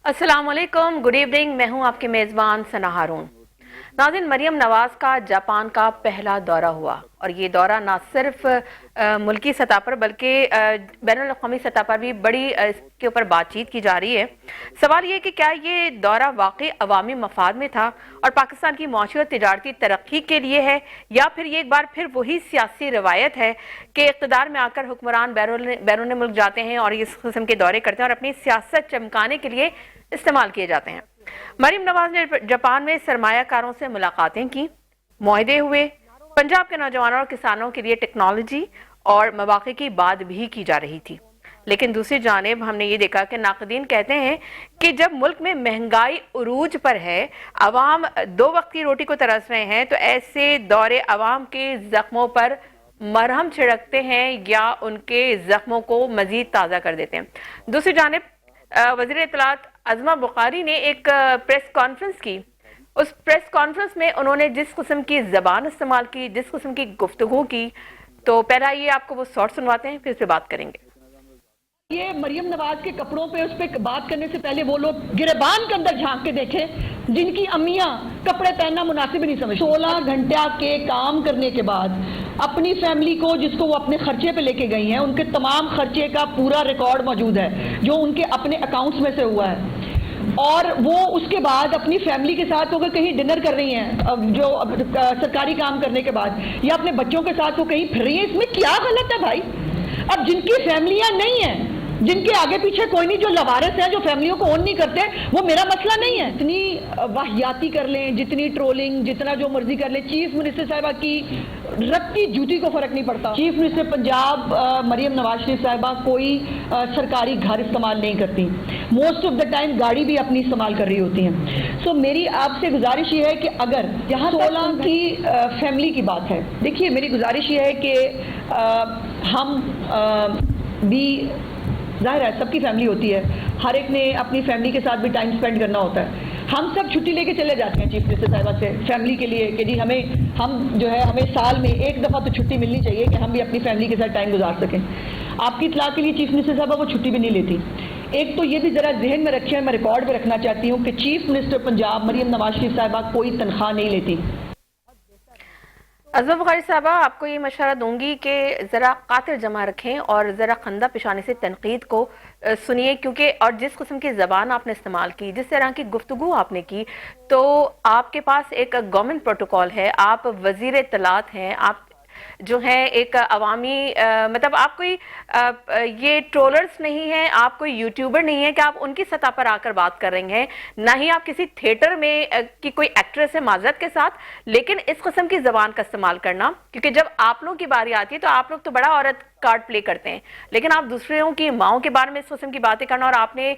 अस्सलाम वालेकुम, good evening. मैं हूं आपके मेज़बान सना हारून। नाज़रीन, मरियम नवाज़ का जापान का पहला दौरा हुआ और ये दौरा ना सिर्फ मुल्की सतह पर बल्कि बैनुल अक़वामी सतह पर भी बड़ी इसके ऊपर बातचीत की जा रही है। सवाल ये कि क्या ये दौरा वाकई अवामी मफाद में था और पाकिस्तान की मौशी और तिजारती तरक्की के लिए है, या फिर ये एक बार फिर वही सियासी रवायत है कि इक़्तिदार में आकर हुक्मरान बैरून मुल्क जाते हैं और इस किस्म के दौरे करते हैं और अपनी सियासत चमकाने के लिए इस्तेमाल किए जाते हैं। मरियम नवाज ने जापान में सरमायाकारों से मुलाकातें की, मुआहदे हुए, पंजाब के नौजवानों और किसानों के लिए टेक्नोलॉजी और मौक़े की बात भी की जा रही थी। लेकिन दूसरी जानिब हमने ये देखा कि नाक़दीन कहते हैं कि जब मुल्क में महंगाई उरूज पर है, अवाम दो वक्त की रोटी को तरस रहे हैं, तो ऐसे दौरे अवाम के जख्मों पर मरहम छिड़कते हैं या उनके जख्मों को मजीद ताज़ा कर देते हैं। दूसरी जानिब वज़ीर इत्तलात अज़मा बुखारी ने एक प्रेस कॉन्फ्रेंस की। उस प्रेस कॉन्फ्रेंस में उन्होंने जिस किस्म की ज़बान इस्तेमाल की, जिस किस्म की गुफ्तगू की, तो पहला ये आपको वो शॉर्ट सुनवाते हैं, फिर इस पे बात करेंगे। ये मरियम नवाज के कपड़ों पे उस पर बात करने से पहले वो लोग गिरबान के अंदर झांक के देखें जिनकी अम्मियां कपड़े पहनना मुनासिब नहीं समझ। 16 घंटा के काम करने के बाद अपनी फैमिली को, जिसको वो अपने खर्चे पे लेके गई हैं, उनके तमाम खर्चे का पूरा रिकॉर्ड मौजूद है जो उनके अपने अकाउंट्स में से हुआ है। और वो उसके बाद अपनी फैमिली के साथ अगर कहीं डिनर कर रही हैं, जो सरकारी काम करने के बाद, या अपने बच्चों के साथ वो कहीं फिर रही है, इसमें क्या गलत है भाई? अब जिनकी फैमिलियां नहीं हैं, जिनके आगे पीछे कोई नहीं, जो लवारिस हैं, जो फैमिलियों को ओन नहीं करते, वो मेरा मसला नहीं है। जितनी वाहियाती कर लें, जितनी ट्रोलिंग, जितना जो मर्जी कर लें, चीफ मिनिस्टर साहिबा की रत्ती जूती को फर्क नहीं पड़ता। चीफ मिनिस्टर पंजाब मरियम नवाज शरीफ साहिबा कोई सरकारी घर इस्तेमाल नहीं करती, मोस्ट ऑफ द टाइम गाड़ी भी अपनी इस्तेमाल कर रही होती हैं। सो मेरी आपसे गुजारिश ये है कि अगर यहाँ 16 की फैमिली की बात है, देखिए मेरी गुजारिश ये है कि हम भी, जाहिर है सबकी फैमिली होती है, हर एक ने अपनी फैमिली के साथ भी टाइम स्पेंड करना होता है। हम सब छुट्टी लेके चले जाते हैं चीफ मिनिस्टर साहिबा से फैमिली के लिए कि जी हमें साल में एक दफ़ा तो छुट्टी मिलनी चाहिए कि हम भी अपनी फैमिली के साथ टाइम गुजार सकें। आपकी इत्तला के लिए चीफ मिनिस्टर साहिबा वो छुट्टी भी नहीं लेती। एक तो ये भी ज़रा जहन में रखें, मैं रिकॉर्ड पर रखना चाहती हूँ कि चीफ मिनिस्टर पंजाब मरियम नवाज शरीफ साहिबा कोई तनख्वाह नहीं लेती। अज़मा बुखारी साहबा, आपको ये मशवरा दूंगी कि ज़रा खातिर जमा रखें और ज़रा खंदा पेशानी से तनकीद को सुनिए, क्योंकि और जिस किस्म की ज़बान आपने इस्तेमाल की, जिस तरह की गुफ्तगू आपने की, तो आपके पास एक गवर्नमेंट प्रोटोकॉल है, आप वज़ीर इत्तलात हैं, आप जो है एक अवामी मतलब आप कोई ये ट्रोलर्स नहीं हैं, आप कोई यूट्यूबर नहीं है कि आप उनकी सतह पर आकर बात कर रही हैं, ना ही आप किसी थिएटर में की कोई एक्ट्रेस है, माजरत के साथ। लेकिन इस किस्म की जबान का इस्तेमाल करना, क्योंकि जब आप लोगों की बारी आती है तो आप लोग तो बड़ा औरत कार्ड प्ले करते हैं, लेकिन आप दूसरों की माओं के बारे में इस किस्म की बातें करना, और आपने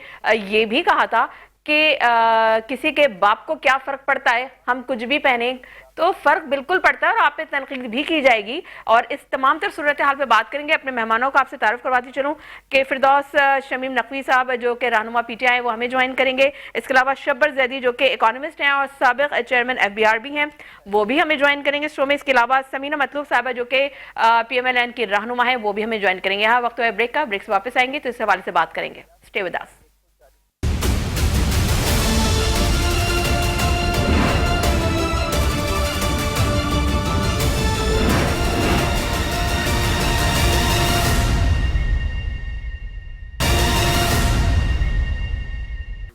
ये भी कहा था कि किसी के बाप को क्या फर्क पड़ता है, हम कुछ भी पहने, तो फर्क बिल्कुल पड़ता है और आप पे तनकीद भी की जाएगी। और इस तमाम तर सूरत हाल पे बात करेंगे। अपने मेहमानों को आपसे तारुफ करवाती चलूँ कि फिरदौस शमीम नकवी साहब जो कि रहनुमा PTI वो हमें ज्वाइन करेंगे। इसके अलावा शब्बर जैदी जो कि इकोनॉमिस्ट हैं और साबिक चेयरमैन FBR भी हैं, वो भी हमें ज्वाइन करेंगे शो में। इसके अलावा समीना मतलूब साहबा जो कि PMLN की रहनुमा है, वो भी हमें ज्वाइन करेंगे। यहाँ वक्त है ब्रेक का, ब्रेक से वापस आएंगे तो इस हवाले से बात करेंगे। Stay with us.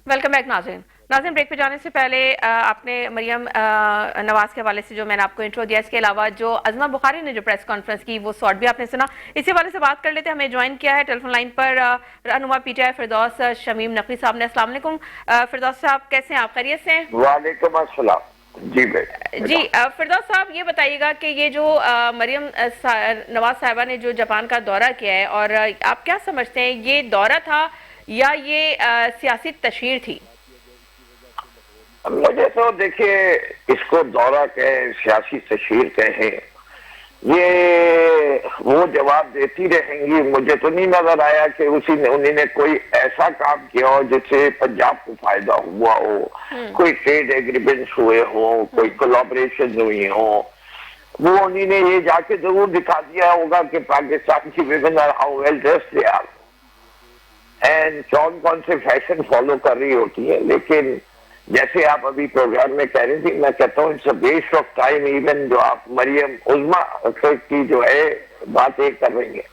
Welcome back नाज़रीन, ब्रेक पे जाने से पहले आपने मरियम नवाज के हवाले से जो मैंने आपको इंट्रो दिया, इसके अलावा जो अज़मा बुखारी ने जो प्रेस कॉन्फ्रेंस की वो शॉर्ट भी आपने सुना। इसी हवाले से बात कर लेते हैं। हमें ज्वाइन किया है टेलीफोन लाइन पर रहनुमा PTI फिरदौस शमीम नकवी साहब ने। अस्सलाम वालेकुम फिरदौस साहब, कैसे हैं आप? खैरियत से हैं? वालेकुम अस्सलाम। जी जी फिरदौस साहब, ये बताइएगा कि ये जो मरियम नवाज साहिबा ने जो जापान का दौरा किया है, और आप क्या समझते हैं, ये दौरा था या ये सियासी तशहीर थी? मुझे तो देखिए, इसको दौरा कहें, सियासी तशहीर कहें, ये वो जवाब देती रहेंगी। मुझे तो नहीं नजर आया कि उन्होंने कोई ऐसा काम किया हो जिससे पंजाब को फायदा हुआ हो, कोई ट्रेड एग्रीमेंट्स हुए हो, कोई कोलैबोरेशन हुई हो। वो उन्होंने ये जाके जरूर दिखा दिया होगा कि पाकिस्तान की women are how well dressed they are, and कौन कौन से फैशन फॉलो कर रही होती है। लेकिन जैसे आप अभी प्रोग्राम में कह रही थी, मैं कहता हूँ it's a waste of time. Even जो आप मरियम उज़्मा की जो है बातें कर रही है,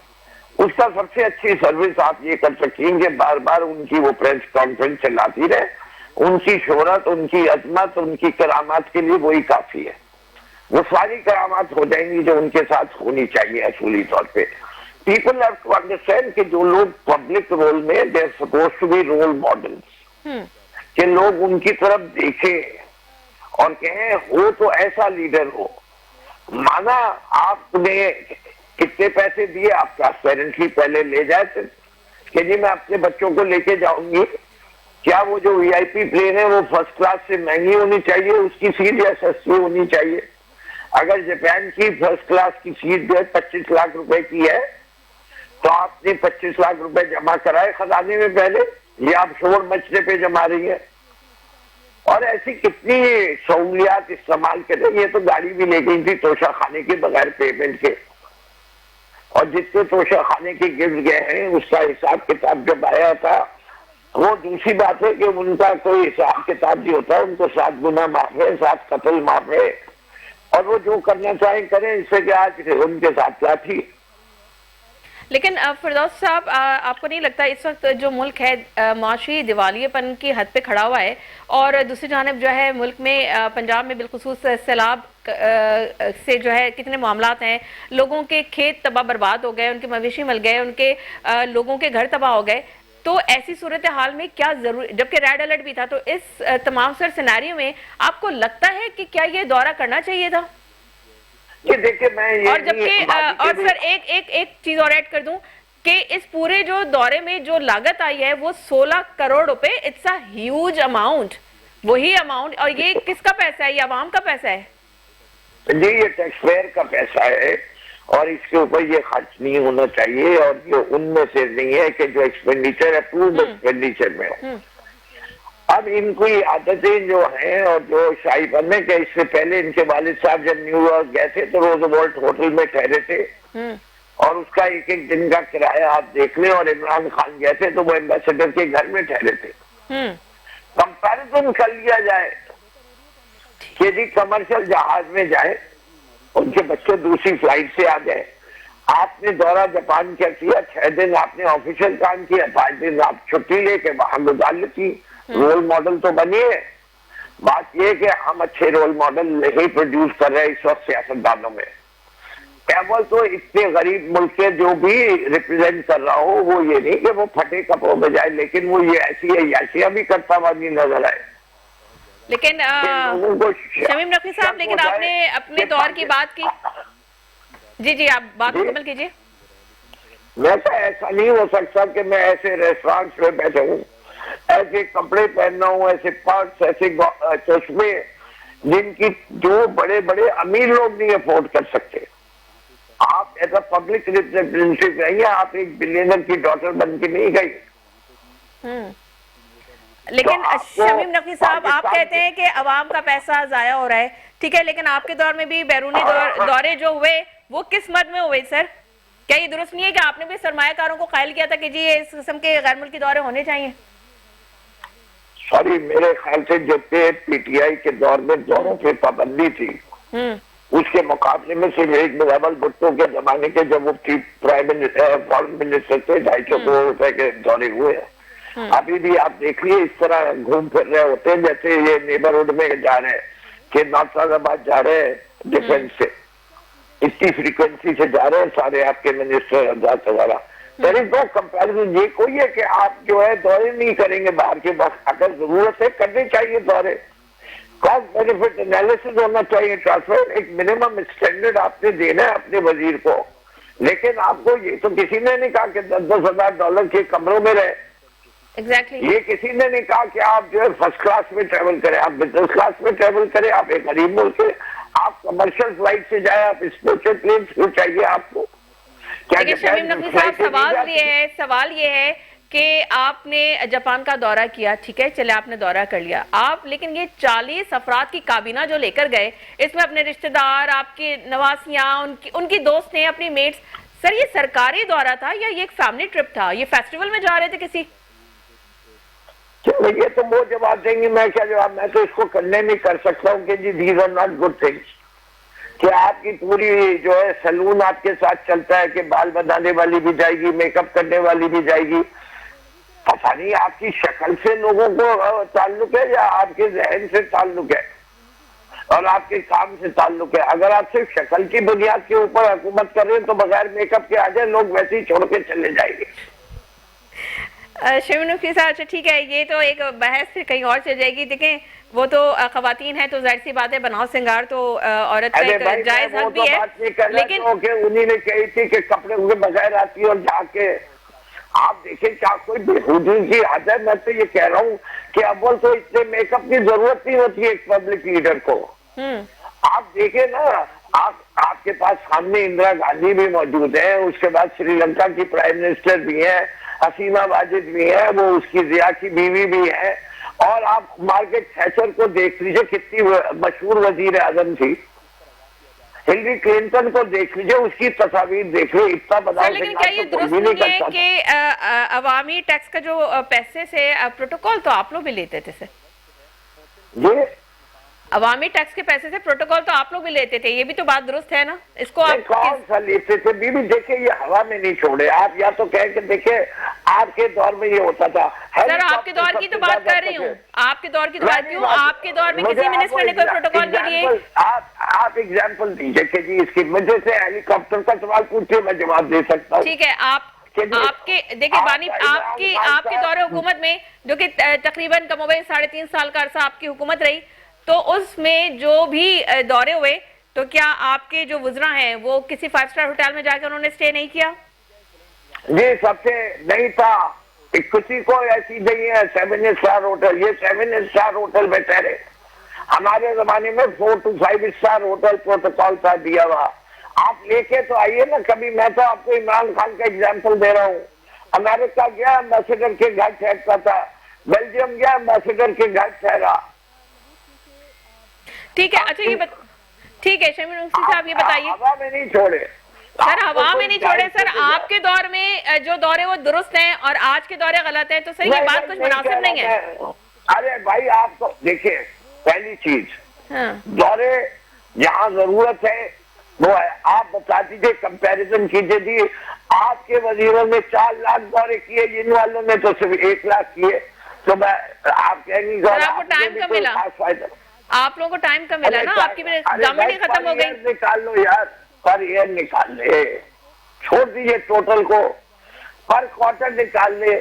उसका सबसे अच्छी सर्विस आप ये कर सकती हैं कि बार बार उनकी वो प्रेस कॉन्फ्रेंस चलाती रहे। उनकी शोहरत, उनकी अजमत, उनकी करामात के लिए वही काफी है। वो सारी करामात हो जाएंगी जो उनके साथ होनी चाहिए असूली तौर पे। पीपल हैव टू अंडरस्टैंड कि जो लोग पब्लिक रोल में, they are supposed to be role models, कि लोग उनकी तरफ देखें और कहें हो तो ऐसा लीडर हो। माना आपने कितने पैसे दिए, आप ट्रांसपेरेंटली पहले ले जाए कि जी मैं अपने बच्चों को लेके जाऊंगी, क्या वो जो वीआईपी प्लेन है वो फर्स्ट क्लास से महंगी होनी चाहिए, उसकी सीट या सस्ती होनी चाहिए। अगर जापान की फर्स्ट क्लास की सीट जो है 25 लाख रुपए की है, तो आपने 25 लाख रुपए जमा कराए खजाने में पहले, ये आप शोर मचने पे जमा रही है। और ऐसी कितनी सहूलियात इस्तेमाल करें। ये तो गाड़ी भी ले गई थी तोशा खाने के बगैर पेमेंट के, और जितने तोशा खाने के गिफ्ट गए हैं उसका हिसाब किताब जब आया था, वो दूसरी बात है कि उनका कोई हिसाब किताब नहीं होता। उनको 7 गुना माफ है, 7 कत्ल माफ है, और वो जो करना चाहें करें। इससे कि आज उनके साथ क्या थी। लेकिन फिरदौस साहब, आपको नहीं लगता इस वक्त जो मुल्क है माशी दिवालियेपन की हद पे खड़ा हुआ है, और दूसरी जानिब जो है मुल्क में पंजाब में बिलखुसूस सैलाब से जो है कितने मामलात हैं, लोगों के खेत तबाह बर्बाद हो गए, उनके मवेशी मर गए, उनके लोगों के घर तबाह हो गए। तो ऐसी सूरत हाल में क्या जरूर, जबकि रेड अलर्ट भी था, तो इस तमाम सर सिनेरियो में आपको लगता है कि क्या ये दौरा करना चाहिए था? ये देखिए, मैं ये और जबकि और सर एक चीज और ऐड कर दूं कि इस पूरे जो दौरे में जो लागत आई है वो 16 करोड़ रुपए, इट्स अ ह्यूज अमाउंट। वही अमाउंट, और ये किसका पैसा है? ये आवाम का पैसा है जी, ये टैक्स पेयर का पैसा है, और इसके ऊपर ये खर्च नहीं होना चाहिए। और ये उनमें से नहीं है कि जो एक्सपेंडिचर अप्रूव्ड एक्सपेंडिचर में हो। अब इनकी आदतें जो हैं, और जो शाहीपन है कि इससे पहले इनके वालिद साहब जब न्यूयॉर्क गए थे तो रोजवेल्ट होटल में ठहरे थे, और उसका एक एक दिन का किराया आप देख लें। और इमरान खान गए थे तो वो एम्बेसडर के घर में ठहरे थे। कंपैरिजन कर लिया जाए कि जी कमर्शियल जहाज में जाए, उनके बच्चे दूसरी फ्लाइट से आ जाए। आपने दौरा जापान क्या किया, 6 दिन आपने ऑफिशियल काम किया, 5 दिन आप छुट्टी लेके वहां गुजार लेती। रोल मॉडल तो बनिए। बात यह कि हम अच्छे रोल मॉडल नहीं प्रोड्यूस कर रहे इस वक्त सियासतदानों में। केवल तो इतने गरीब मुल्क के जो भी रिप्रेजेंट कर रहा हो, वो ये नहीं कि वो फटे कपड़ों में जाए, लेकिन वो ये ऐसी अय्याशियां भी करता हुआ नहीं नजर आए। लेकिन शमीम नकवी साहब, लेकिन आपने अपने दौर की बात की। जी आप बात मुकम्मल कीजिए। वैसा ऐसा नहीं हो सकता कि मैं ऐसे रेस्टोरेंट्स में बैठे हूँ, ऐसे कपड़े पहनना हूँ, ऐसे पर्स, ऐसे चश्मे जिनकी जो बड़े बड़े अमीर लोग नहीं अफोर्ड कर सकते। आप ऐसा पब्लिक रिप्रेजेंटेटिव रहिए, आप एक बिलियनर की डॉटर बन के नहीं गई। लेकिन तो शमीम नकवी साहब, आप कहते हैं कि अवाम का पैसा जाया हो रहा है, ठीक है, लेकिन आपके दौर में भी बैरूनी दौरे जो हुए वो किस मद में हुए सर? क्या ये दुरुस्त नहीं है कि आपने भी सरमायाकारों को कायल किया था कि जी इस किस्म के गैर मुल्की दौरे होने चाहिए? सॉरी, मेरे ख्याल से जब पीटीआई के दौर में दौरों पे पाबंदी थी, उसके मुकाबले में सिर्फ एक बिलावल भुट्टो के जमाने के जब वो प्राइम मिनिस्टर, फॉरेन मिनिस्टर थे, 250 करोड़ रुपए के दौरे हुए। अभी भी आप देखिए इस तरह घूम फिर रहे होते हैं जैसे ये नेबरहुड में जा रहे हैं कि नासाबाद जा रहे हैं डिफेंस से, इतनी फ्रीक्वेंसी से जा रहे हैं सारे आपके मिनिस्टर वगैरह। There is no comparison. ये कोई है कि आप जो है दौरे नहीं करेंगे बाहर के वक्त, अगर जरूरत है करने चाहिए दौरे। कॉस्ट बेनिफिट एनालिसिस होना चाहिए, ट्रांसफर एक मिनिमम स्टैंडर्ड आपने देना है अपने वजीर को। लेकिन आपको ये तो किसी ने नहीं कहा कि 10-10 हजार डॉलर के कमरों में रहे। Exactly. ये किसी ने नहीं कहा कि आप जो है फर्स्ट क्लास में ट्रेवल करें, आप बिजनेस क्लास में ट्रेवल करें। आप एक गरीब मुल्क है, आप कमर्शियल फ्लाइट से जाए, आप स्पेशल प्लेन क्यों चाहिए आपको? लेकिन शमीम नकवी साहब, सवाल ये है कि आपने जापान का दौरा किया, ठीक है, चले आपने दौरा कर लिया आप, लेकिन ये 40 अफराद की काबीना जो लेकर गए, इसमें अपने रिश्तेदार, आपके नवासियां, उनकी दोस्त हैं, अपनी मेट्स, सर ये सरकारी दौरा था या ये एक फैमिली ट्रिप था? ये फेस्टिवल में जा रहे थे किसी? ये तो वो जवाब देंगे, मैं क्या जवाब, मैं तो इसको करने नहीं कर सकता हूँ कि जी these are not good things. कि आपकी पूरी जो है सैलून आपके साथ चलता है कि बाल बनाने वाली भी जाएगी, मेकअप करने वाली भी जाएगी, पता नहीं आपकी शक्ल से लोगों को ताल्लुक है या आपके जहन से ताल्लुक है और आपके काम से ताल्लुक है। अगर आप सिर्फ शक्ल की बुनियाद के ऊपर हुकूमत कर रहे हैं तो बगैर मेकअप के आ जाए लोग वैसे ही छोड़ के चले जाएंगे। शमीम नकवी साहब, अच्छा ठीक है, ये तो एक बहस फिर कहीं और चल जाएगी। देखें वो तो खवातीन है तो जाहिर सी बात है, बनाओ सिंगार तो औरत का एक जायज हक भी है, लेकिन उन्हीं ने कही थी कि कपड़े के बगैर आती है और जाके आप देखें क्या कोई बेहूदी की हद है। मैं तो ये कह रहा हूँ कि अव्वल तो इतने मेकअप की जरूरत नहीं होती है एक पब्लिक लीडर को। आप देखें ना, आपके पास सामने इंदिरा गांधी भी मौजूद है, उसके बाद श्रीलंका की प्राइम मिनिस्टर भी है, हसीना वाजिद भी है, वो उसकी जिया की बीवी भी है, और आप मार्केट थैचर को देख लीजिए कितनी मशहूर वजीर आजम थी, हिलरी क्लिंटन को देख लीजिए, उसकी तस्वीर देख लीजिए, इतना बड़ा। लेकिन क्या ये दुरुस्त नहीं है कि अवामी टैक्स का जो पैसे से प्रोटोकॉल तो आप लोग भी लेते थे सर? ये अवामी टैक्स के पैसे से प्रोटोकॉल तो आप लोग भी लेते थे, ये भी तो बात दुरुस्त है ना? इसको आप कौन सा लेते थे बीबी? देखिए ये हवा में नहीं छोड़े आप, या तो कह के देखे आपके दौर में ये होता था। सर आपके दौर की तो बात कर रही हूँ, आपके दौर की तो बात क्यों? आपके दौर में किसी मिनिस्टर ने कोई प्रोटोकॉल नहीं दिए? आप एग्जाम्पल दीजिए कि जी इसकी मुझे से हेलीकॉप्टर का सवाल पूछिए, मैं जवाब दे सकता हूँ। ठीक है, आपके देखिए बानी, आपके दौरे हुकूमत में जो कि तकरीबन कमोबेश 3.5 साल का अरसा आपकी हुकूमत रही, तो उसमें जो भी दौरे हुए तो क्या आपके जो वुज़रा हैं वो किसी 5 स्टार होटल में जाकर उन्होंने स्टे नहीं किया? जी सबसे नहीं था, किसी को ऐसी नहीं है 7 स्टार होटल, ये 7 स्टार होटल में ठहरे। हमारे जमाने में 4 to 5 स्टार होटल प्रोटोकॉल था दिया हुआ। आप लेके तो आइए ना कभी, मैं तो आपको इमरान खान का एग्जाम्पल दे रहा हूँ। अमेरिका गया एम्बेसडर के घर ठहरता था, बेल्जियम गया एम्बेसडर के घर ठहरा। ठीक है, अच्छा ठीक है शमीम नकवी साहब ये बताइए। हवा में नहीं छोड़े सर, हवा में नहीं छोड़े सर, आपके दौर में जो दौरे वो दुरुस्त हैं और आज के दौरे गलत हैं, तो सर ये बात कुछ मुनासिब नहीं है। अरे भाई आप तो देखिए, पहली चीज दौरे जहाँ जरूरत है वो है, आप बता दीजिए, कंपैरिजन कीजिए जी, आपके वजीरों ने 4 लाख दौरे किए, इन वालों ने तो सिर्फ 1 लाख किए, तो मैं आप कहेंगी आपको टाइम कम मिला, आप लोगों को टाइम कम मिला ना, आपकी गवर्नमेंट ही खत्म हो गई। निकाल लो यार, पर ईयर निकाल ले, छोड़ दीजिए टोटल को, पर क्वार्टर निकाल ले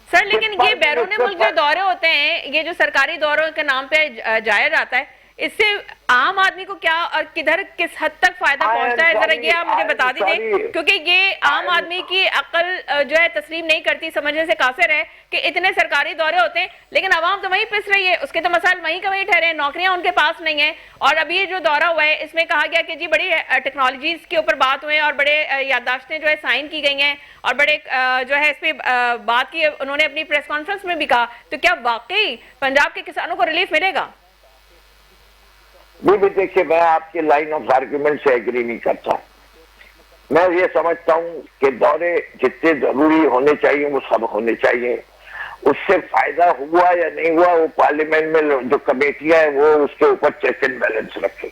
सर। लेकिन ये बैरून मुल्क जो दौरे होते हैं, ये जो सरकारी दौरों के नाम पे जाया जाता है, इससे आम आदमी को क्या और किधर किस हद तक फायदा पहुंचता है, जरा ये आप मुझे बता दीजिए, क्योंकि ये आम आदमी की अकल जो है तस्लीम नहीं करती, समझने से काफिर है कि इतने सरकारी दौरे होते हैं लेकिन आवाम तो वहीं पिस रही है, उसके तो मसाइल वहीं का वहीं ठहरे, नौकरियां उनके पास नहीं है। और अभी ये जो दौरा हुआ है इसमें कहा गया कि जी बड़ी टेक्नोलॉजीज के ऊपर बात हुई और बड़े याददाश्तें जो है साइन की गई हैं और बड़े जो है इस पे बात की उन्होंने अपनी प्रेस कॉन्फ्रेंस में भी कहा, तो क्या वाकई पंजाब के किसानों को रिलीफ मिलेगा? भी देखिए, मैं आपके लाइन ऑफ आर्ग्यूमेंट से एग्री नहीं करता। मैं ये समझता हूँ कि दौरे जितने जरूरी होने चाहिए वो सब होने चाहिए, उससे फायदा हुआ या नहीं हुआ वो पार्लियामेंट में जो कमेटियां है वो उसके ऊपर चेक एंड बैलेंस रखे।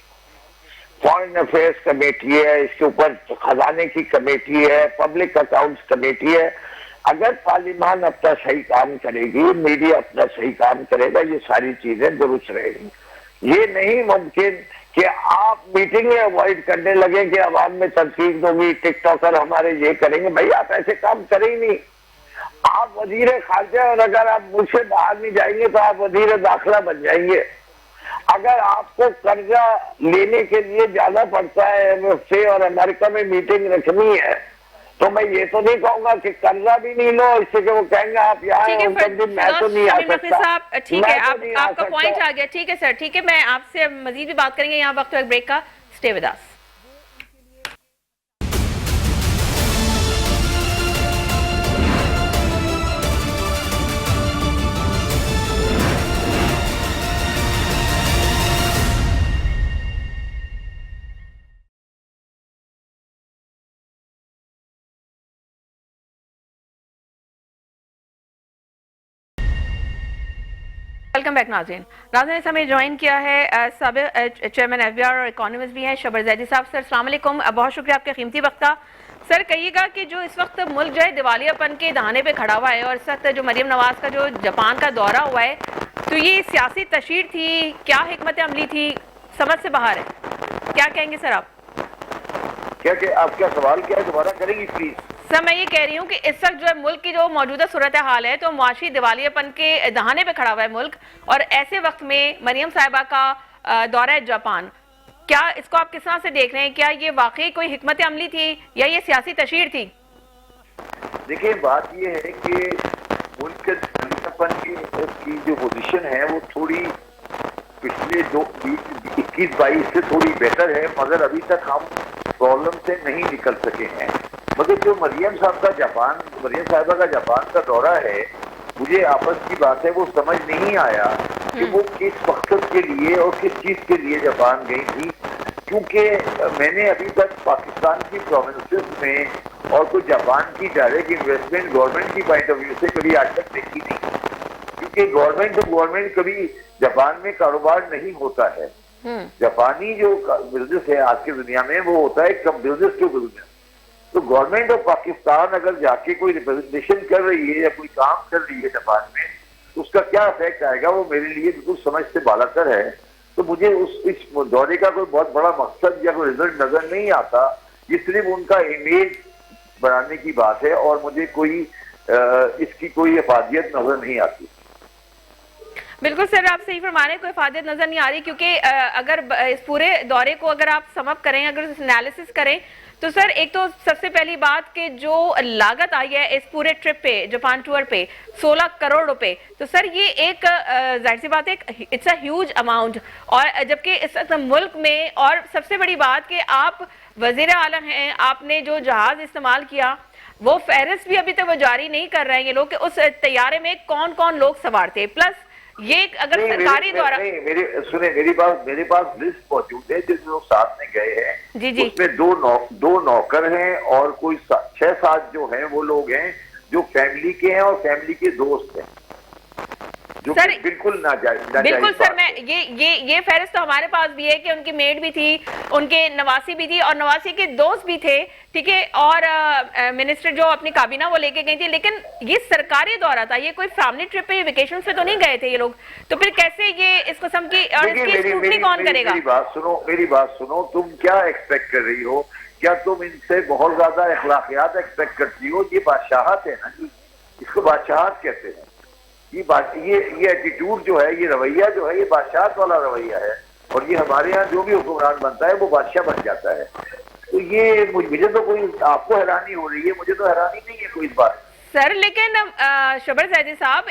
फॉरेन अफेयर्स कमेटी है, इसके ऊपर खजाने की कमेटी है, पब्लिक अकाउंट्स कमेटी है। अगर पार्लियामान अपना सही काम करेगी, मीडिया अपना सही काम करेगा, ये सारी चीजें दुरुस्त रहेगी। ये नहीं मुमकिन कि आप मीटिंग में अवॉइड करने लगे कि आवाम में तनकीद होगी, टिकटॉकर हमारे ये करेंगे। भाई आप ऐसे काम करें ही नहीं, आप वजीर खारजा, और अगर आप मुल्क से बाहर नहीं जाएंगे तो आप वजीर दाखिला बन जाएंगे। अगर आपको कर्जा लेने के लिए जाना पड़ता है MFC और अमेरिका में मीटिंग रखनी है, तो मैं ये तो नहीं कहूंगा कि कर्जा भी नहीं लो, इससे कि वो कहेंगे आप यहाँ मैं तो नहीं आ सकता। ठीक है, आपका पॉइंट आ गया, ठीक है सर, ठीक है, मैं आपसे मजीद भी बात करेंगे, यहाँ वक्त ब्रेक का, stay with us. Welcome back नाज़रीन। नाज़रीन इस समय ज्वाइन किया है साबिक़ चेयरमैन एफबीआर और इकोनॉमिस्ट भी हैं शबर जैदी साहब। सर अस्सलाम वालेकुम, बहुत शुक्रिया आपके कीमती वक्त का। सर कहिएगा कि जो इस वक्त मुल्क जो है दिवालियापन के दहाने पे खड़ा हुआ है और इस वक्त जो मरियम नवाज का जो जापान का दौरा हुआ है, तो ये सियासी तशरीर थी, क्या हिकमत अमली थी, समझ से बाहर है, क्या कहेंगे सर आप? आपका सवाल क्या है, दोबारा करेंगी प्लीज? सर मैं ये कह रही हूँ कि इस वक्त जो है मुल्क की जो मौजूदा सूरत हाल है तो मुआशी दिवालियापन के दहाने पे खड़ा हुआ है मुल्क, और ऐसे वक्त में मरियम साहिबा का दौरा है जापान, क्या इसको आप किस तरह से देख रहे हैं? क्या ये वाकई कोई हिकमत अमली थी या ये सियासी तशरीर थी? देखिए बात ये है कि मुल्क के दिवालियापन की जो पोजीशन है वो थोड़ी पिछले 21-22 से थोड़ी बेहतर है, मगर अभी तक हम प्रॉब्लम से नहीं निकल सके हैं। मगर जो मरियम साहिबा का जापान का दौरा है, मुझे आपस की बात है वो समझ नहीं आया कि वो किस मकसद के लिए और किस चीज के लिए जापान गई थी, क्योंकि मैंने अभी तक पाकिस्तान की प्रोविंसेस में और कुछ जापान की डायरेक्ट इन्वेस्टमेंट गवर्नमेंट की पॉइंट ऑफ व्यू से कभी आज तक देखी नहीं, क्योंकि गवर्नमेंट कभी जापान में कारोबार नहीं होता है। जापानी जो बिजनेस है आज की दुनिया में वो होता है कम बिजनेस टू बिजनेस। तो गवर्नमेंट ऑफ पाकिस्तान अगर जाके कोई रिप्रेजेंटेशन कर रही है या कोई काम कर रही है जापान में, तो उसका क्या इफेक्ट आएगा वो मेरे लिए बिल्कुल समझ से बालातर है। तो मुझे इस दौरे का कोई बहुत बड़ा मकसद या कोई रिजल्ट नजर नहीं आता, ये सिर्फ उनका इमेज बनाने की बात है और मुझे कोई इसकी कोई अफादियत नजर नहीं आती। बिल्कुल सर, आप सही फरमा रहे हैं, कोई फायदा नजर नहीं आ रही, क्योंकि अगर इस पूरे दौरे को अगर आप समअप करें, अगर एनालिसिस करें, तो सर एक तो सबसे पहली बात कि जो लागत आई है इस पूरे ट्रिप पे, जापान टूर पे 16 करोड़ रुपए, तो सर ये एक जाहिर सी बात है, इट्स अ ह्यूज अमाउंट। और जबकि इस मुल्क में, और सबसे बड़ी बात कि आप वजीर आलम हैं, आपने जो जहाज इस्तेमाल किया वो फहरिस्त भी अभी तक वो जारी नहीं कर रहे हैं ये लोग कि उस तैयारे में कौन कौन लोग सवार थे, प्लस ये अगर सरकारी द्वारा मेरे पास लिस्ट मौजूद है जिस लोग साथ में गए हैं। जी जी, उसमें दो नौकर हैं और कोई 6-7 जो हैं वो लोग हैं जो फैमिली के हैं और फैमिली के दोस्त हैं, जो सर बिल्कुल बिल्कुल सर, मैं ये फहरिस्त तो हमारे पास भी है कि उनकी मेड भी थी, उनके नवासी भी थी और नवासी के दोस्त भी थे, ठीक है, और मिनिस्टर जो अपनी काबीना वो लेके गई थी, लेकिन ये सरकारी दौरा था, ये कोई फैमिली ट्रिप पे वेकेशन पे तो नहीं गए थे ये लोग, तो फिर कैसे ये इस किस्म की और इसकी स्क्रूटनी कौन करेगा? मेरी बात सुनो, तुम क्या एक्सपेक्ट कर रही हो? क्या तुम इनसे बहुत ज्यादा अखलाकियात एक्सपेक्ट करती हो? ये बादशाहत है ना जी, इसको बादशाहत कहते हैं। ये एटीट्यूड जो है, ये रवैया जो है, ये बादशाह वाला रवैया है, और ये हमारे यहाँ जो भी हुक्मरान बनता है वो बादशाह बन जाता है। तो ये मुझे तो कोई, आपको हैरानी हो रही है, मुझे तो हैरानी नहीं है कोई इस बात सर। लेकिन शबर जैदी साहब,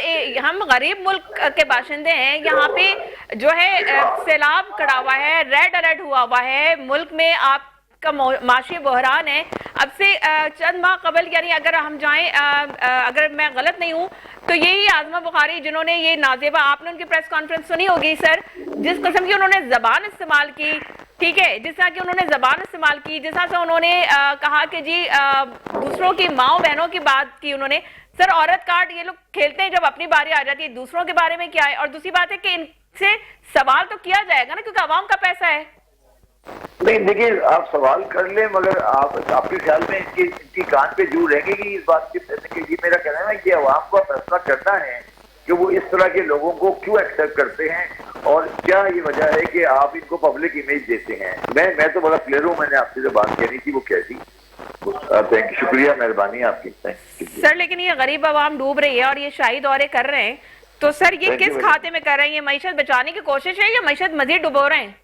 हम गरीब मुल्क के बाशिंदे हैं, यहाँ पे जो है सैलाब कड़ा हुआ है, रेड अलर्ट हुआ है, मुल्क में आप का माशी बहरान है। अब से चंद माह कबल, यानी अगर हम जाएं, अगर मैं गलत नहीं हूं तो यही आजमा बुखारी जिन्होंने ये नाजेबा, आपने उनकी प्रेस कॉन्फ्रेंस सुनी होगी सर, जिस किस्म की उन्होंने जबान इस्तेमाल की, ठीक है, जिस तरह की उन्होंने जबान इस्तेमाल की, जिस तरह से उन्होंने कहा कि जी दूसरों की माओ बहनों की बात की उन्होंने। सर औरत कार्ड ये लोग खेलते हैं, जब अपनी बारी आ जाती है दूसरों के बारे में क्या है? और दूसरी बात है कि इनसे सवाल तो किया जाएगा ना, क्योंकि आवाम का पैसा है। नहीं, देखिए आप सवाल कर ले, मगर आपके ख्याल में इनकी कान पे जू रहेंगी इस बात की? ये मेरा कहना है कि अवाम को फैसला करना है कि वो इस तरह के लोगों को क्यों एक्सेप्ट करते हैं और क्या ये वजह है कि आप इनको पब्लिक इमेज देते हैं। मैं तो बड़ा क्लियर हूँ, मैंने आपसे जो बात कहनी थी वो कह दी। थैंक यू, शुक्रिया, मेहरबानी आपकी सर। लेकिन ये गरीब आवाम डूब रही है और ये शाही दौरे कर रहे हैं, तो सर ये किस खाते में कर रहे हैं? ये मईशत बचाने की कोशिश है या मईशत मजीद डुबो रहे हैं?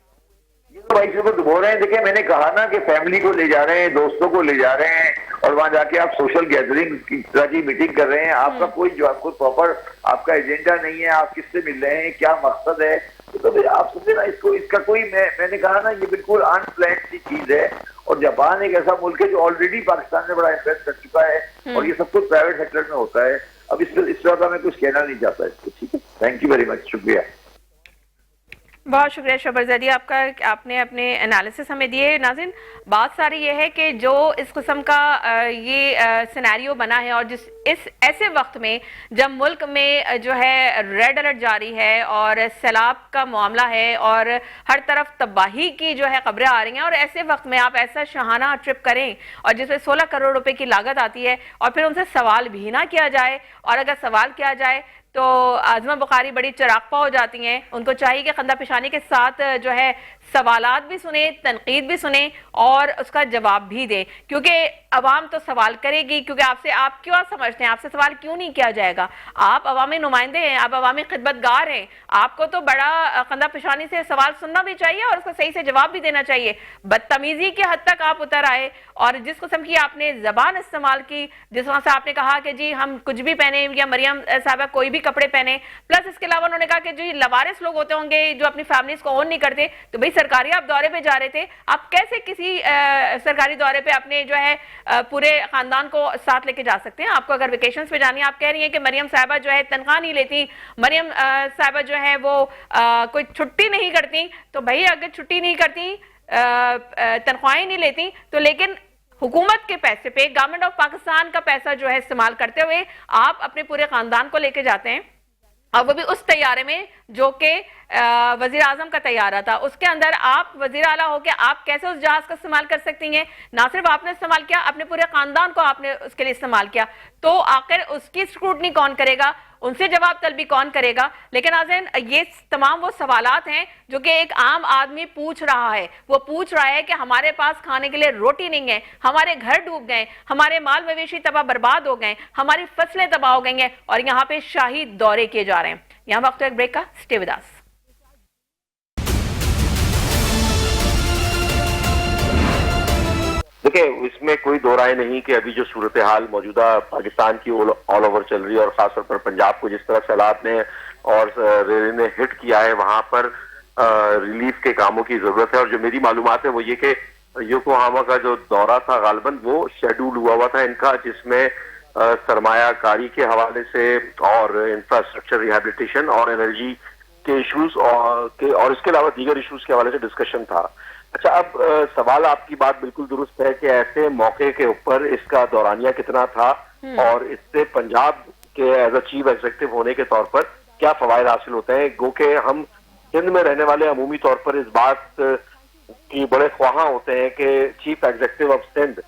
भाई से तो डुबो रहे हैं। देखिए मैंने कहा ना कि फैमिली को ले जा रहे हैं, दोस्तों को ले जा रहे हैं, और वहां जाके आप सोशल गैदरिंग की तरह की मीटिंग कर रहे हैं। आपका कोई प्रॉपर आपका एजेंडा नहीं है, आप किससे मिल रहे हैं, क्या मकसद है, तो आप समझे ना इसको, इसका कोई मैंने कहा ना ये बिल्कुल अनप्लान्ड सी चीज है। और जापान एक ऐसा मुल्क है जो ऑलरेडी पाकिस्तान में बड़ा इन्वेस्ट कर चुका है और ये सब कुछ प्राइवेट सेक्टर में होता है। अब इस तरह का मैं कुछ कहना नहीं चाहता इसको, ठीक है। थैंक यू वेरी मच, शुक्रिया। बहुत शुक्रिया शोबर जैदी आपका, आपने अपने एनालिसिस हमें दिए। नाज़रीन, बात सारी ये है कि जो इस किस्म का ये सिनेरियो बना है और जिस इस ऐसे वक्त में जब मुल्क में जो है रेड अलर्ट जारी है और सैलाब का मामला है और हर तरफ तबाही की जो है खबरें आ रही हैं, और ऐसे वक्त में आप ऐसा शहाना ट्रिप करें और जिसमें 16 करोड़ रुपए की लागत आती है और फिर उनसे सवाल भी ना किया जाए, और अगर सवाल किया जाए तो आजमा बुखारी बड़ी चिरागपा हो जाती हैं। उनको चाहिए कि खंदा पेशानी के साथ जो है सवालात भी सुने, तनकीद भी सुने और उसका जवाब भी दें, क्योंकि अवाम तो सवाल करेगी, क्योंकि आपसे आप क्यों समझते हैं, आपसे सवाल क्यों नहीं किया जाएगा? आप अवामी नुमाइंदे हैं, आप अवामी खिदमतगार हैं, आपको तो बड़ा खंदा पेशानी से सवाल सुनना भी चाहिए और उसका सही से जवाब भी देना चाहिए। बदतमीजी की हद तक आप उतर आए और जिस किस्म की आपने जबान इस्तेमाल की, जिस वहां से आपने कहा कि जी हम कुछ भी पहने या मरियम साहबा कोई भी कपड़े पहने, प्लस इसके अलावा उन्होंने कहा कि जी लवारिस लोग होते होंगे जो अपनी फैमिलीज को ओन नहीं करते, तो भाई सरकारी आप दौरे पे जा रहे थे, आप कैसे किसी सरकारी दौरे पे अपने जो है पूरे खानदान को साथ लेके जा सकते हैं? आपको अगर वेकेशंस पे जानी है, आप कह रही हैं कि मरियम साहबा जो है तनख्वाह नहीं लेती, मरियम साहबा जो है वो कोई छुट्टी नहीं करती, तो भाई अगर छुट्टी नहीं करती, तनख्वाहें नहीं लेती, तो लेकिन हुकूमत के पैसे पे, गवर्नमेंट ऑफ पाकिस्तान का पैसा जो है इस्तेमाल करते हुए आप अपने पूरे खानदान को लेके जाते हैं, और वो भी उस तैयारे में जो कि वजीर आजम का तैयारा था, उसके अंदर आप वजीर आला होके आप कैसे उस जहाज का इस्तेमाल कर सकती हैं? ना सिर्फ आपने इस्तेमाल किया, अपने पूरे खानदान को आपने उसके लिए इस्तेमाल किया, तो आखिर उसकी स्क्रूटनी कौन करेगा, उनसे जवाब तलबी कौन करेगा? लेकिन नाज़रीन, ये तमाम वो सवालात हैं जो कि एक आम आदमी पूछ रहा है। वो पूछ रहा है कि हमारे पास खाने के लिए रोटी नहीं है, हमारे घर डूब गए, हमारे माल मवेशी तबाह बर्बाद हो गए, हमारी फसलें तबाह हो गई हैं और यहाँ पे शाही दौरे किए जा रहे हैं। यहाँ वक्त एक ब्रेक का, स्टे विद अस। देखिए, इसमें कोई दो राय नहीं कि अभी जो सूरत हाल मौजूदा पाकिस्तान की ऑल ओवर चल रही है और खासतौर पर पंजाब को जिस तरह सैलाब ने और रेल ने हिट किया है, वहां पर रिलीफ के कामों की जरूरत है। और जो मेरी मालूमात है वो ये कि योकोहामा का जो दौरा था गालबन वो शेड्यूल हुआ था इनका, जिसमें सरमायाकारी के हवाले से और इंफ्रास्ट्रक्चर रिहेबिलिटेशन और एनर्जी के इश्यूज और इसके अलावा दीगर इश्यूज के हवाले से डिस्कशन था। अच्छा, अब सवाल आपकी बात बिल्कुल दुरुस्त है कि ऐसे मौके के ऊपर इसका दौरानिया कितना था और इससे पंजाब के एज अ चीफ एग्जीक्यूटिव होने के तौर पर क्या फवायद हासिल होते हैं। गो के हम सिंध में रहने वाले अमूमी तौर पर इस बात की बड़े ख्वाहां होते हैं कि चीफ एग्जीक्यूटिव ऑफ सिंध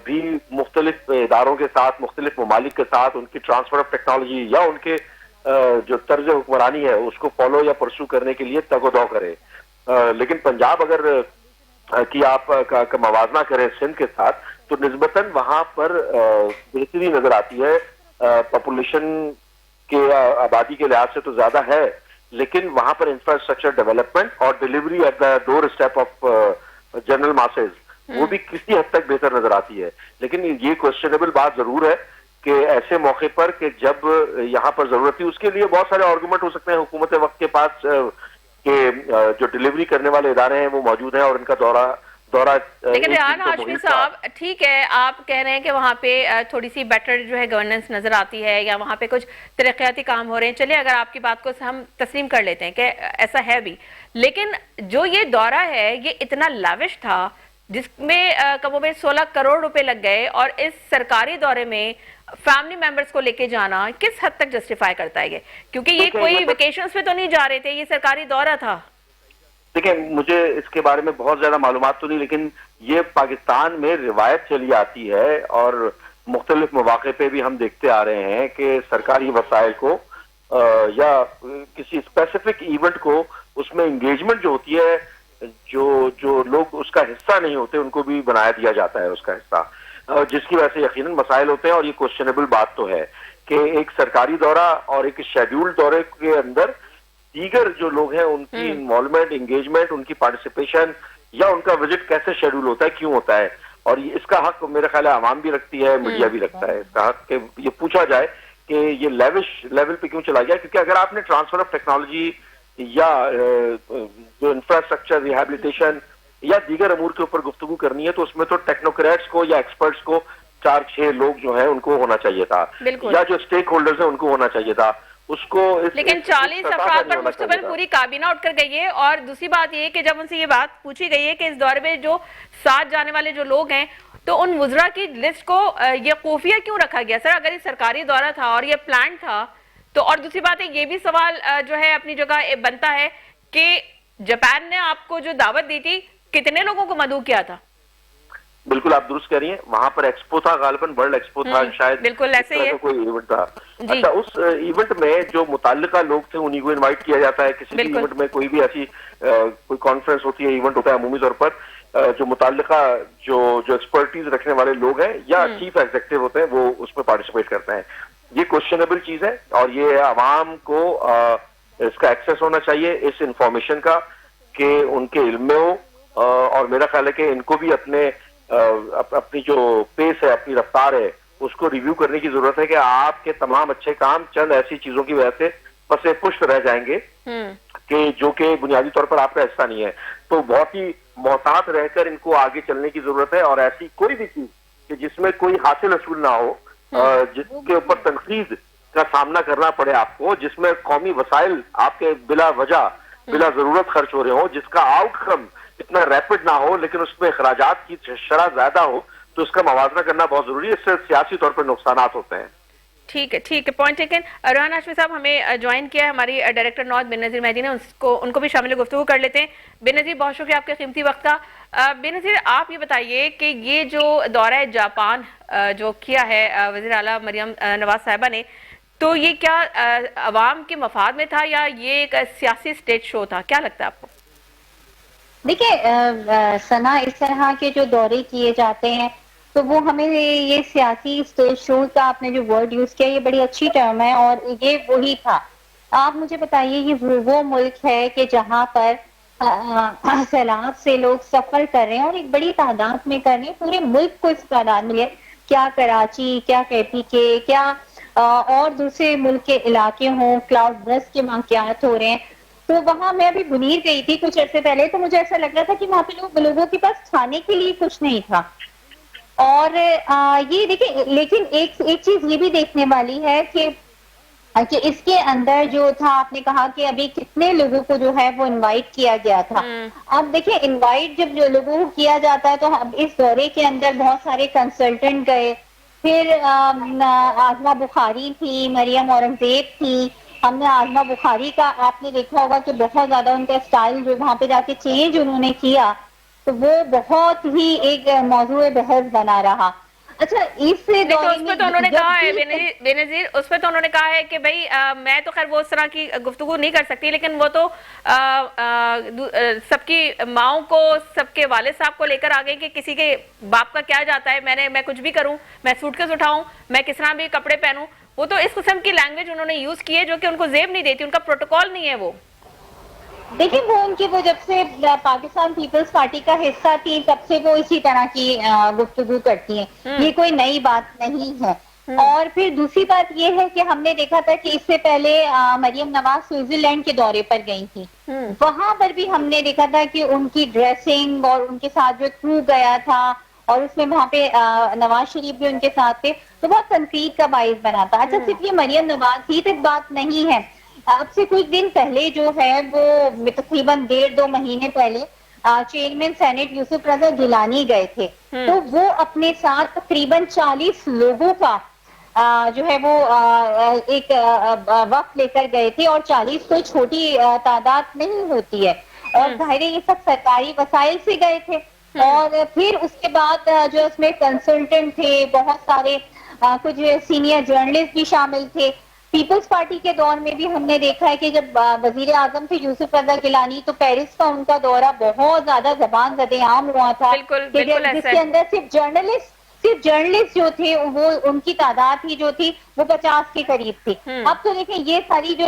भी मुख्तलिफ इदारों के साथ, मुख्तलिफ ममालिक के साथ उनकी ट्रांसफर ऑफ टेक्नोलॉजी या उनके जो तर्ज हुक्मरानी है उसको फॉलो या परसू करने के लिए तगोदौ करे। लेकिन पंजाब अगर कि आप का मवाजना करें सिंध के साथ, तो निस्बतन वहां पर बेहतरी नजर आती है। पॉपुलेशन के आबादी के लिहाज से तो ज्यादा है, लेकिन वहां पर इंफ्रास्ट्रक्चर डेवलपमेंट और delivery at the door step of general masses वो भी किसी हद तक बेहतर नजर आती है। लेकिन ये क्वेश्चनेबल बात जरूर है कि ऐसे मौके पर कि जब यहाँ पर जरूरत थी, उसके लिए बहुत सारे आर्गुमेंट हो सकते हैं हुकूमत वक्त के पास कि जो डिलीवरी करने वाले इदारे हैं वो मौजूद हैं और इनका दौरा लेकिन रेहान हाशमी साहब, ठीक है, आप कह रहे हैं कि वहाँ पे थोड़ी सी बेटर जो है गवर्नेंस नजर आती है या वहाँ पे कुछ तरक्याती काम हो रहे हैं। चलिए, अगर आपकी बात को हम तस्लीम कर लेते हैं कि ऐसा है भी, लेकिन जो ये दौरा है ये इतना लाविश था जिसमें कमोबेश 16 करोड़ रुपए लग गए, और इस सरकारी दौरे में फैमिली मेंबर्स को लेके जाना किस हद तक जस्टिफाई करता है? क्योंकि ये कोई वेकेशंस पे तो नहीं जा रहे थे, ये सरकारी दौरा था। देखिए, मुझे इसके बारे में बहुत ज्यादा मालूमात तो नहीं, लेकिन ये पाकिस्तान में रिवायत चली आती है और मुख्तलिफ मौके पे भी हम देखते आ रहे हैं कि सरकारी वसाइल को या किसी स्पेसिफिक इवेंट को उसमें एंगेजमेंट जो होती है, जो लोग उसका हिस्सा नहीं होते उनको भी बनाया दिया जाता है उसका हिस्सा, जिसकी वजह से यकीनन मसाइल होते हैं। और ये क्वेश्चनेबल बात तो है कि एक सरकारी दौरा और एक शेड्यूल्ड दौरे के अंदर दीगर जो लोग हैं उनकी इन्वॉल्वमेंट, एंगेजमेंट, उनकी पार्टिसिपेशन या उनका विजिट कैसे शेड्यूल होता है, क्यों होता है, और इसका हक मेरे ख्याल है आवाम भी रखती है, मीडिया भी रखता है इसका हक कि ये पूछा जाए कि ये लेविश लेवल पे क्यों चला गया। क्योंकि अगर आपने ट्रांसफर ऑफ टेक्नोलॉजी या जो इंफ्रास्ट्रक्चर रिहेबिलिटेशन या दीगर अमूर के ऊपर गुफ्तगू करनी है तो उसमें तो टेक्नोक्रेट्स को या एक्सपर्ट्स को 4-6 लोग जो है उनको होना चाहिए था, या जो स्टेक होल्डर्स हैं उनको होना चाहिए था। उसको लेकिन 40 सतह अफराद नहीं पर होना मुश्तमिल चाहिए। पूरी काबीना उठकर गई है। और दूसरी बात ये कि जब उनसे ये बात पूछी गई है कि इस दौरे में जो साथ जाने वाले जो लोग हैं, तो उन वुज़रा की लिस्ट को ये खुफिया क्यों रखा गया? सर, अगर ये सरकारी दौरा था और ये प्लान था, तो और दूसरी बात है, ये भी सवाल जो है अपनी जगह बनता है कि जापान ने आपको जो दावत दी थी, कितने लोगों को मदऊ किया था? बिल्कुल आप दुरुस्त कह रही हैं, वहां पर एक्सपो था, गालिबन वर्ल्ड एक्सपो था शायद, बिल्कुल ऐसे ही है। कोई इवेंट था। जी। अच्छा, उस इवेंट में जो मुताल्लिका लोग थे उन्हीं को इनवाइट किया जाता है। किसी भी बिल्कुल। इवेंट में कोई भी ऐसी कोई कॉन्फ्रेंस होती है, इवेंट होता है, अमूमी तौर पर जो मुताल्लिका जो एक्सपर्टीज रखने वाले लोग हैं या चीफ एग्जीक्यूटिव होते हैं, वो उसमें पार्टिसिपेट करते हैं। ये क्वेश्चनेबल चीज है और ये आवाम को इसका एक्सेस होना चाहिए इस इंफॉर्मेशन का कि उनके इल्म में हो। और मेरा ख्याल है कि इनको भी अपनी जो पेस है, अपनी रफ्तार है, उसको रिव्यू करने की जरूरत है कि आपके तमाम अच्छे काम चंद ऐसी चीजों की वजह से पसे पुष्ट रह जाएंगे कि जो कि बुनियादी तौर पर आपका हिस्सा नहीं है। तो बहुत ही मोहतात रहकर इनको आगे चलने की जरूरत है और ऐसी कोई भी चीज कि जिसमें कोई हासिल हसूल ना हो, जिसके ऊपर तनकीद का सामना करना पड़े आपको, जिसमें कौमी वसाइल आपके बिला वजह बिला जरूरत खर्च हो रहे हो, जिसका आउटकम इतना रैपिड ना हो लेकिन उसमें अखराजात की शरह ज्यादा हो, तो इसका मवाजना करना बहुत जरूरी है। इससे सियासी तौर पर नुकसान होते हैं। ठीक है, पॉइंट टेकन। रेहान हाशमी साहब हमें ज्वाइन किया है हमारी डायरेक्टर नॉर्थ बेनज़ीर मेहदी ने, उनको भी शामिल गुफ्तगू कर लेते हैं। बेनज़ीर, बहुत शुक्रिया आपके कीमती वक्त का। बेनज़ीर, आप ये बताइए कि ये जो दौरा है जापान जो किया है वज़ीर आला मरियम नवाज साहिबा ने, तो ये क्या अवाम के मफाद में था या ये एक सियासी स्टेज शो था? क्या लगता है आपको? देखिए सना, इस तरह के जो दौरे किए जाते हैं तो वो हमें ये सियासी स्टेज शो का आपने जो वर्ड यूज किया, ये बड़ी अच्छी टर्म है और ये वही था। आप मुझे बताइए, ये वो मुल्क है कि जहाँ पर सैलाब से लोग सफर कर रहे हैं और एक बड़ी तादाद में कर रहे हैं, पूरे मुल्क को इस तादाद में है। क्या कराची, क्या KPK, क्या और दूसरे मुल्क के इलाके हों, क्लाउड बर्स्ट के वाक़यात हो रहे हैं। तो वहां मैं अभी मुनीर गई थी कुछ अर्से पहले, तो मुझे ऐसा लग रहा था कि वहां पे लोगों के पास खाने के लिए कुछ नहीं था। और ये देखिए, लेकिन एक चीज ये भी देखने वाली है कि इसके अंदर जो था, आपने कहा कि अभी कितने लोगों को जो है वो इनवाइट किया गया था। अब देखिए, इनवाइट जब जो लोगों को किया जाता है, तो इस दौरे के अंदर बहुत सारे कंसल्टेंट गए, फिर आजमा बुखारी थी, मरियम औरंगजेब थी। हमने आजमा बुखारी का आपने देखा होगा कि बहुत ज्यादा उनका स्टाइल जो वहां पे जाके चेंज उन्होंने किया, तो वो बहुत ही एक मौजूद बहस बना रहा। अच्छा, इस दौरे में तो उन्होंने कहा है बेनज़ीर, उसमें तो उन्होंने कहा है कि भाई मैं तो खैर वो उस तरह की गुफ्तगू नहीं कर सकती, लेकिन वो तो सबकी माओं को, सबके वालिद साहब को लेकर आ गए कि किसी के बाप का क्या जाता है, मैं कुछ भी करूं, मैं सूटकेस उठाऊं, मैं किस तरह भी कपड़े पहनूं। वो तो इस किस्म की लैंग्वेज उन्होंने यूज की है जो कि उनको जेब नहीं देती, उनका प्रोटोकॉल नहीं है। वो देखिए, वो जब से पाकिस्तान पीपल्स पार्टी का हिस्सा थी, तब से वो इसी तरह की गुफ्तगू करती हैं। ये कोई नई बात नहीं है। और फिर दूसरी बात ये है कि हमने देखा था कि इससे पहले मरियम नवाज स्विट्जरलैंड के दौरे पर गई थी। वहां पर भी हमने देखा था कि उनकी ड्रेसिंग और उनके साथ जो क्रू गया था, और उसमें वहां पे नवाज शरीफ भी उनके साथ थे, तो बहुत तनकीद का बाइस बना था। अच्छा, सिर्फ ये मरियम नवाज ही तक बात नहीं है। अब से कुछ दिन पहले जो है वो तकरीबन 1.5-2 महीने पहले चेयरमैन सेनेट यूसुफ रजा गिलानी गए थे। तो वो अपने साथ तकरीबन 40 लोगों का जो है वो एक वक्त लेकर गए थे, और 40 कोई छोटी तादाद नहीं होती है। और जाहिर है ये सब सरकारी वसाइल से गए थे। और फिर उसके बाद जो उसमें कंसल्टेंट थे बहुत सारे, कुछ सीनियर जर्नलिस्ट भी शामिल थे। पीपल्स पार्टी के दौर में भी हमने देखा है कि जब वजीर आजम थे यूसुफ रजा गिलानी, तो पेरिस का उनका दौरा बहुत ज्यादा जबान ज़दे-आम हुआ था। जिसके अंदर सिर्फ जर्नलिस्ट जो थे वो उनकी तादाद ही जो थी वो 50 के करीब थी। अब तो देखें, ये सारी जो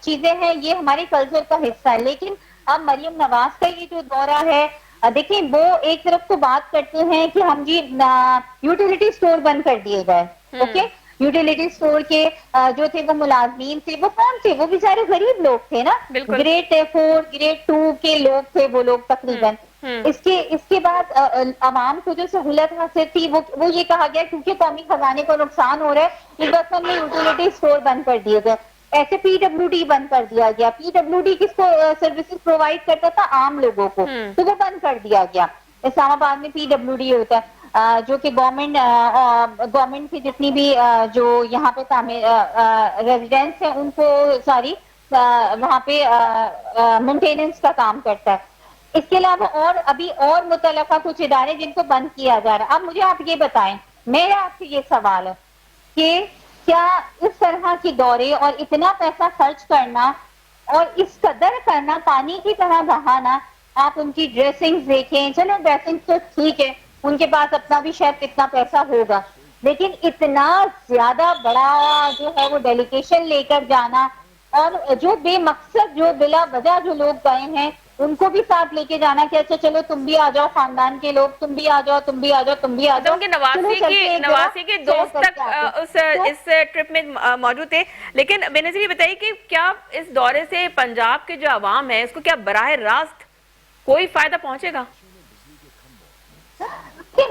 चीजें हैं ये हमारे कल्चर का हिस्सा है। लेकिन अब मरियम नवाज का ये जो दौरा है, देखिए, वो एक तरफ तो बात करते हैं कि हम जी यूटिलिटी स्टोर बंद कर दिए गए। ओके, यूटिलिटी स्टोर के जो थे वो मुलाजमीन थे, वो कौन थे? वो बेचारे गरीब लोग थे ना, ग्रेड 4 ग्रेड 2 के लोग थे वो लोग तकरीबन। इसके बाद अवाम को जो सहूलत हासिल थी वो ये कहा गया क्योंकि कौमी खजाने को नुकसान हो रहा है, इस वक्त हमने यूटिलिटी स्टोर बंद कर दिए गए। ऐसे पीडब्ल्यूडी बंद कर दिया गया। पीडब्ल्यूडी किसको सर्विसेज प्रोवाइड करता था? आम लोगों को, तो वो बंद कर दिया गया। इस्लामाबाद में पीडब्ल्यूडी होता है जो कि गवर्नमेंट की जितनी भी जो यहाँ पे रेजिडेंट्स हैं उनको सारी वहाँ पे मेंटेनेंस का काम करता है। इसके अलावा और अभी और मुतल्लका कुछ इदारे जिनको बंद किया जा रहा है। अब मुझे आप ये बताएं, मेरा आपसे ये सवाल है कि क्या इस तरह की दौरे और इतना पैसा खर्च करना और इस कदर करना, पानी की तरह बहाना, आप उनकी ड्रेसिंग देखें, चलो ड्रेसिंग तो ठीक है, उनके पास अपना भी शायद कितना पैसा होगा, लेकिन इतना ज्यादा बड़ा जो है वो डेलीगेशन लेकर जाना और जो बेमकसद जो बिला वजह जो लोग गए हैं उनको भी साथ लेके जाना कि अच्छा चलो तुम भी आ जाओ, खानदान के लोग तुम भी आ जाओ, तुम भी आ जाओ, तुम भी आ जाओ। उनके नवासी के दोस्त तक इस ट्रिप में मौजूद थे। लेकिन बेनजीर ये बताइए कि क्या इस दौरे से पंजाब के जो अवाम है उसको क्या बराह रास्त कोई फायदा पहुंचेगा?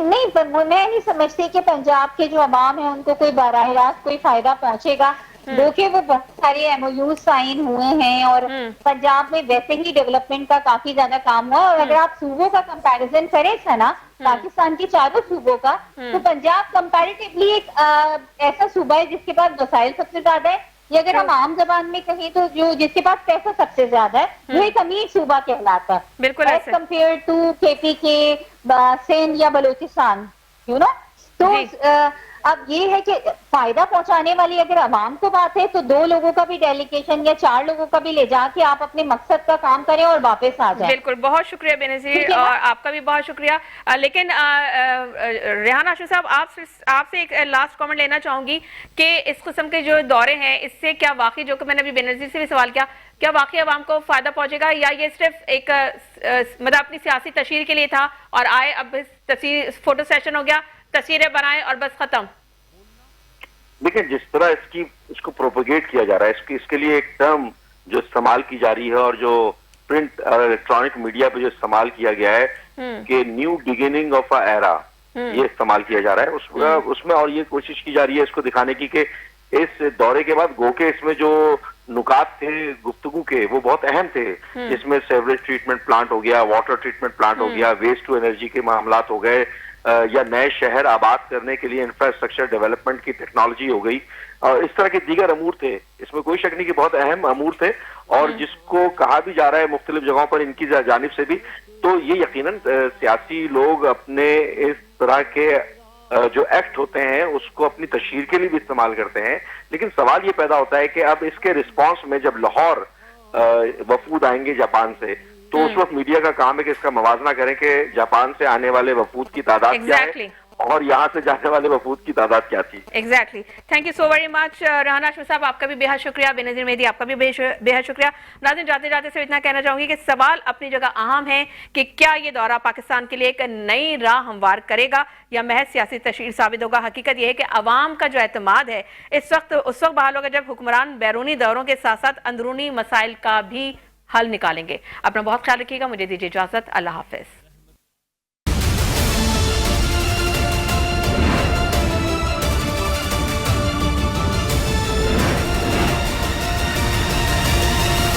नहीं, पर मैं नहीं समझती कि पंजाब के जो अवाम है उनको कोई बराह रास्त कोई फायदा पहुंचेगा। देखिए वो बहुत सारे एमओयू साइन हुए हैं और पंजाब में वैसे ही डेवलपमेंट का काफी ज्यादा काम हुआ। और अगर आप सूबों का कंपैरिजन करें सना, पाकिस्तान के चारों सूबों का, तो पंजाब कंपैरेटिवली एक ऐसा सूबा है जिसके पास वसाइल सबसे ज्यादा है, या अगर हम आम जबान में कहें तो जो जिसके पास पैसा सबसे ज्यादा है वो एक अमीर सूबा कहलाता है, बिल्कुल as compare to KPK, Sindh या बलूचिस्तान, यू नो। तो अब ये है कि फायदा पहुंचाने वाली अगर आवाम को बात है तो 2 लोगों का भी डेलीगेशन या 4 लोगों का भी ले जाके आप अपने मकसद का काम करें और वापस आ जाएं। बिल्कुल, बहुत शुक्रिया बेनजीर और आपका भी बहुत शुक्रिया। लेकिन रेहान आशू साहब, आपसे एक लास्ट कमेंट लेना चाहूंगी कि इस किस्म के जो दौरे हैं इससे क्या वाकई, जो कि मैंने अभी बेनजीर से भी सवाल किया, क्या वाकई आवाम को फायदा पहुंचेगा या ये सिर्फ एक मतलब अपनी सियासी तशहीर के लिए था और आए अब तस्वीर फोटो सेशन हो गया, तस्वीरें बनाए और बस खत्म? देखिए, जिस तरह इसको प्रोपोगेट किया जा रहा है, इसके लिए एक टर्म जो इस्तेमाल की जा रही है और जो प्रिंट और इलेक्ट्रॉनिक मीडिया पे जो इस्तेमाल किया गया है कि new beginning of a era, ये इस्तेमाल किया जा रहा है उसमें और ये कोशिश की जा रही है इसको दिखाने की कि इस दौरे के बाद गोके इसमें जो नुकात थे गुफ्तगू के वो बहुत अहम थे। इसमें सेवरेज ट्रीटमेंट प्लांट हो गया, वाटर ट्रीटमेंट प्लांट हो गया, वेस्ट टू एनर्जी के मामलात हो गए, या नए शहर आबाद करने के लिए इंफ्रास्ट्रक्चर डेवलपमेंट की टेक्नोलॉजी हो गई, और इस तरह के दीगर अमूर थे। इसमें कोई शक नहीं कि बहुत अहम अमूर थे और जिसको कहा भी जा रहा है मुख्तलिफ जगहों पर इनकी जानिब से भी, तो ये यकीनन सियासी लोग अपने इस तरह के जो एक्ट होते हैं उसको अपनी तशहीर के लिए भी इस्तेमाल करते हैं। लेकिन सवाल ये पैदा होता है कि अब इसके रिस्पॉन्स में जब लाहौर वफूद आएंगे जापान से, तो उस वक्त मीडिया का काम है कि इसका मवाजना करें कि जापान से आने वाले वफूद की तादाद क्या है और यहाँ से जाने वाले वफूद की तादाद क्या थी। Exactly. Thank you so very much Rehan Ashu sahab, आपका भी बेहद शुक्रिया। बेनजीर मेहदी, आपका भी बेहद शुक्रिया। नाज़रीन, जाते जाते सिर्फ इतना कहना चाहूंगी कि सवाल अपनी जगह अहम है कि क्या ये दौरा पाकिस्तान के लिए एक नई राह हमवार करेगा या महज सियासी तशहीर साबित होगा। हकीकत यह है कि अवाम का जो एतमाद है इस वक्त उस वक्त बहाल होगा जब हुक्मरान बैरूनी दौरों के साथ साथ अंदरूनी मसाइल का भी हल निकालेंगे। अपना बहुत ख्याल रखिएगा। मुझे दीजिए इजाजत। अल्लाह हाफिज।